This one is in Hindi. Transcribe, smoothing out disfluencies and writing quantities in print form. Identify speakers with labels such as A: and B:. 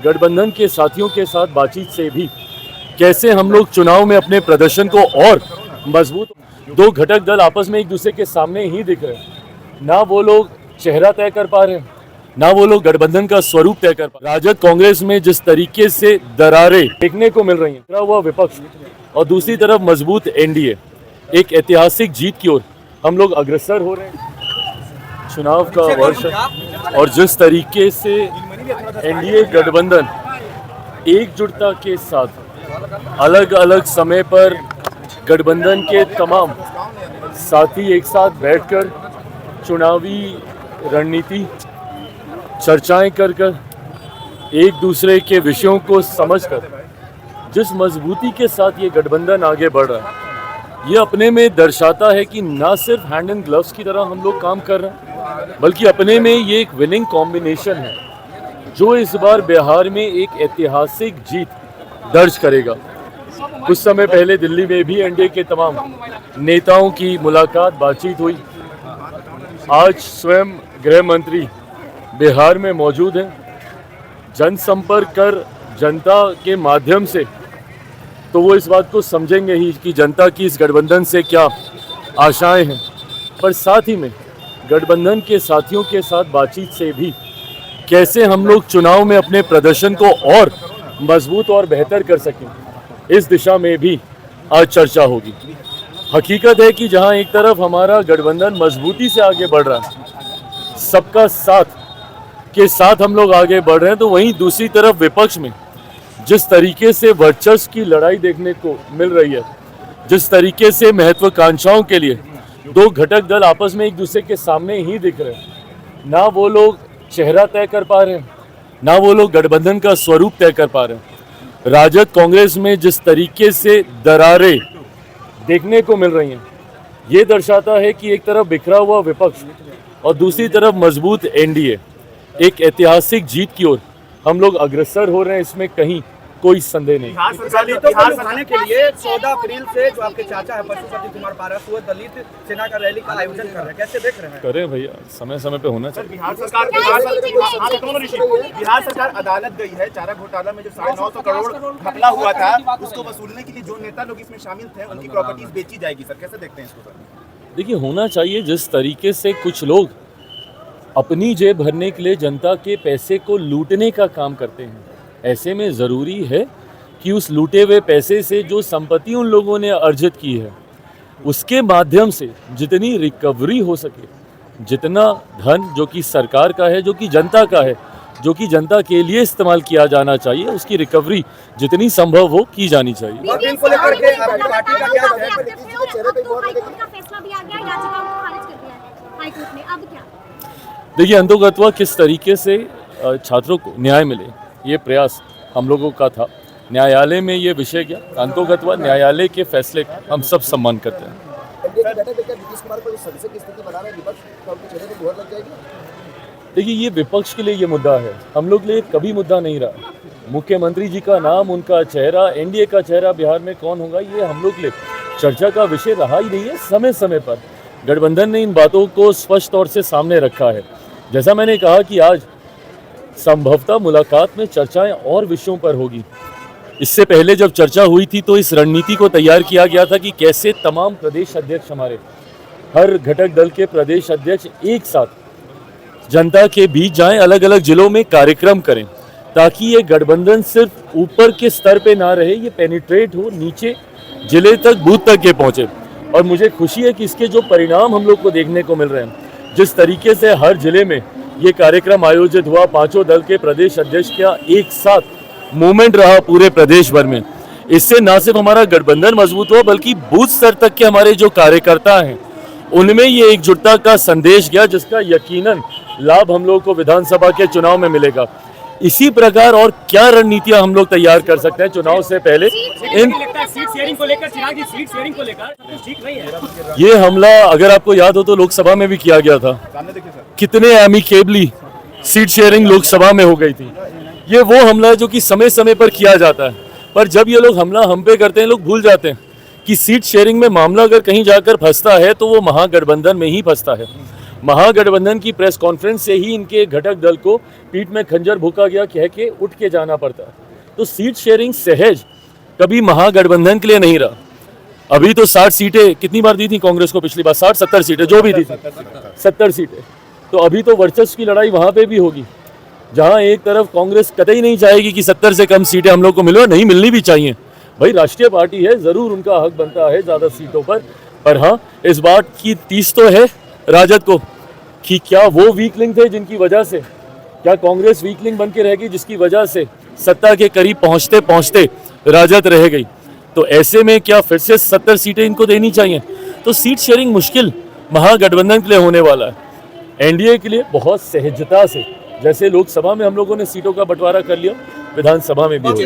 A: गठबंधन के साथियों के साथ बातचीत से भी कैसे हम लोग चुनाव में अपने प्रदर्शन को और मजबूत, दो घटक दल आपस में एक दूसरे के सामने ही दिख रहे हैं, ना वो लोग चेहरा तय कर पा रहे हैं, ना वो लोग गठबंधन का स्वरूप तय कर पा रहे हैं। राजद कांग्रेस में जिस तरीके से दरारें देखने को मिल रही हैं, टूटा हुआ विपक्ष और दूसरी तरफ मजबूत एनडीए, एक ऐतिहासिक जीत की ओर हम लोग अग्रसर हो रहे हैं। चुनाव का वर्ष और जिस तरीके से एनडीए गठबंधन एकजुटता के साथ अलग अलग समय पर गठबंधन के तमाम साथी एक साथ बैठकर चुनावी रणनीति चर्चाएं कर एक दूसरे के विषयों को समझकर जिस मजबूती के साथ ये गठबंधन आगे बढ़ रहा है, ये अपने में दर्शाता है कि ना सिर्फ हैंड एंड ग्लव्स की तरह हम लोग काम कर रहे हैं, बल्कि अपने में ये एक विनिंग कॉम्बिनेशन है जो इस बार बिहार में एक ऐतिहासिक जीत दर्ज करेगा। कुछ समय पहले दिल्ली में भी एनडीए के तमाम नेताओं की मुलाकात बातचीत हुई। आज स्वयं गृह मंत्री बिहार में मौजूद हैं। जनसंपर्क कर जनता के माध्यम से तो वो इस बात को समझेंगे ही कि जनता की इस गठबंधन से क्या आशाएं हैं, पर साथ ही में गठबंधन के साथियों के साथ बातचीत से भी कैसे हम लोग चुनाव में अपने प्रदर्शन को और मजबूत और बेहतर कर सकें, इस दिशा में भी आज चर्चा होगी। हकीकत है कि जहां एक तरफ हमारा गठबंधन मजबूती से आगे बढ़ रहा है, सबका साथ के साथ हम लोग आगे बढ़ रहे हैं, तो वहीं दूसरी तरफ विपक्ष में जिस तरीके से वर्चस्व की लड़ाई देखने को मिल रही है, जिस तरीके से महत्वाकांक्षाओं के लिए दो घटक दल आपस में एक दूसरे के सामने ही दिख रहे हैं, ना वो लोग चेहरा तय कर पा रहे हैं, ना वो लोग गठबंधन का स्वरूप तय कर पा रहे हैं। राजद कांग्रेस में जिस तरीके से दरारें देखने को मिल रही हैं, ये दर्शाता है कि एक तरफ बिखरा हुआ विपक्ष और दूसरी तरफ मजबूत एनडीए, एक ऐतिहासिक जीत की ओर हम लोग अग्रसर हो रहे हैं, इसमें कहीं कोई संदेह नहीं।
B: बिहार सरकार दिखाने के लिए 14 अप्रैल से जो आपके चाचा है पशुपति कुमार पारस, वो दलित सेना का रैली का आयोजन कर रहे हैं, कैसे देख रहे हैं?
A: करें भैया, समय समय पे होना चाहिए।
B: बिहार सरकार अदालत गई है, चारा घोटाला में जो 950 करोड़ घपला हुआ था, उसको वसूलने के लिए जो नेता लोग इसमें शामिल थे उनकी प्रॉपर्टीज बेची जाएगी। सर कैसे देखते हैं इसको? सर
A: देखिए, होना चाहिए। जिस तरीके से कुछ लोग अपनी जेब भरने के लिए जनता के पैसे को लूटने का काम करते हैं, ऐसे में ज़रूरी है कि उस लूटे हुए पैसे से जो संपत्ति उन लोगों ने अर्जित की है, उसके माध्यम से जितनी रिकवरी हो सके, जितना धन जो कि सरकार का है, जो कि जनता का है, जो कि जनता के लिए इस्तेमाल किया जाना चाहिए, उसकी रिकवरी जितनी संभव हो की जानी चाहिए। देखिए, अंतोगत्वा किस तरीके से छात्रों को न्याय मिले, ये प्रयास हम लोगों का था। न्यायालय में ये विषय गया, अंतोगत्वा न्यायालय के फैसले हम सब सम्मान करते हैं। देखिए, ये विपक्ष के लिए ये मुद्दा है, हम लोग के लिए कभी मुद्दा नहीं रहा। मुख्यमंत्री जी का नाम, उनका चेहरा, एनडीए का चेहरा बिहार में कौन होगा, ये हम लोग के लिए चर्चा का विषय रहा ही नहीं है। समय समय पर गठबंधन ने इन बातों को स्पष्ट तौर से सामने रखा है। जैसा मैंने कहा कि आज संभवतः मुलाकात में चर्चाएं और विषयों पर होगी। इससे पहले जब चर्चा हुई थी तो इस रणनीति को तैयार किया गया था कि कैसे तमाम प्रदेश अध्यक्ष, हमारे हर घटक दल के प्रदेश अध्यक्ष एक साथ जनता के बीच जाएं, अलग अलग जिलों में कार्यक्रम करें, ताकि ये गठबंधन सिर्फ ऊपर के स्तर पे ना रहे, ये पेनिट्रेट हो, नीचे जिले तक, बूथ तक के पहुंचे। और मुझे खुशी है कि इसके जो परिणाम हम लोग को देखने को मिल रहे हैं, जिस तरीके से हर जिले में ये कार्यक्रम आयोजित हुआ, पांचों दल के प्रदेश अध्यक्ष का एक साथ मूवमेंट रहा पूरे प्रदेश भर में, इससे न सिर्फ हमारा गठबंधन मजबूत हुआ, बल्कि बूथ स्तर तक के हमारे जो कार्यकर्ता हैं उनमें ये एकजुटता का संदेश गया, जिसका यकीनन लाभ हम लोगों को विधानसभा के चुनाव में मिलेगा। इसी प्रकार और क्या रणनीतियां हम लोग तैयार कर सकते हैं चुनाव से पहले। इन
C: सीट शेयरिंग को लेकर, चिराग जी, सीट शेयरिंग को लेकर ठीक नहीं है।
A: ये हमला अगर आपको याद हो तो लोकसभा में भी किया गया था, कितने एमिकेबली सीट शेयरिंग लोकसभा में हो गई थी। ये वो हमला है जो कि समय समय पर किया जाता है, पर जब ये लोग हमला हम पे करते हैं, लोग भूल जाते हैं कि सीट शेयरिंग में मामला अगर कहीं जाकर फंसता है तो वो महागठबंधन में ही फंसता है। महागठबंधन की प्रेस कॉन्फ्रेंस से ही इनके घटक दल को पीठ में खंजर भोंका गया, कह के उठ के जाना पड़ता है। तो सीट शेयरिंग सहज कभी महागठबंधन के लिए नहीं रहा। अभी तो 60 सीटें कितनी बार दी थी कांग्रेस को पिछली बार, 60-70 सीटें जो भी दी थी, 70 सीटें। तो अभी तो वर्चस्व की लड़ाई वहां पे भी होगी, जहां एक तरफ कांग्रेस कतई नहीं चाहेगी कि 70 से कम सीटें हम लोग को मिलो, नहीं मिलनी भी चाहिए। भाई राष्ट्रीय पार्टी है, जरूर उनका हक बनता है ज्यादा सीटों पर हाँ इस बात की तीस तो है राजद को कि क्या वो वीक लिंक थे जिनकी वजह से, क्या कांग्रेस वीक लिंक बन के रह गई जिसकी वजह से सत्ता के करीब पहुंचते पहुंचते राजद रह गई। तो ऐसे में क्या फिर से 70 सीटें इनको देनी चाहिए? तो सीट शेयरिंग मुश्किल महागठबंधन के लिए होने वाला है। एनडीए के लिए बहुत सहजता से, जैसे लोकसभा में हम लोगों ने सीटों का बंटवारा कर लिया, विधानसभा में भी होगा।